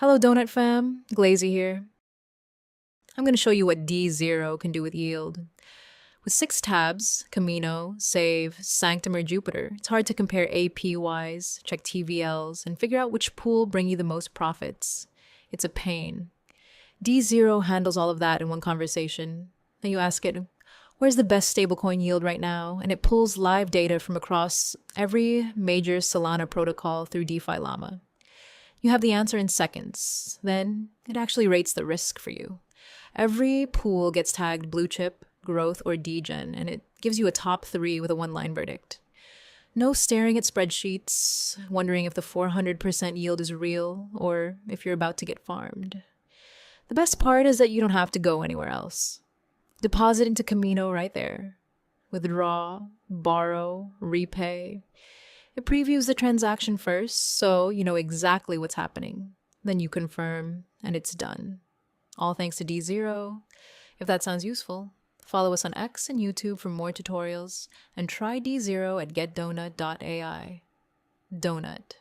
Hello Donut fam, Glazy here. I'm going to show you what D0 can do with yield. With 6 tabs, Kamino, Save, Sanctum, or Jupiter, it's hard to compare APYs, check TVLs, and figure out which pool bring you the most profits. It's a pain. D0 handles all of that in one conversation. Then you ask it, where's the best stablecoin yield right now? And it pulls live data from across every major Solana protocol through DeFiLlama. You have the answer in seconds. Then it actually rates the risk for you. Every pool gets tagged blue chip, growth, or degen, and it gives you a top 3 with a one-line verdict. No staring at spreadsheets, wondering if the 400% yield is real or if you're about to get farmed. The best part is that you don't have to go anywhere else. Deposit into Kamino right there. Withdraw, borrow, repay. It previews the transaction first, so you know exactly what's happening. Then you confirm, and it's done. All thanks to D0. If that sounds useful, follow us on X and YouTube for more tutorials, and try D0 at getdonut.ai. Donut.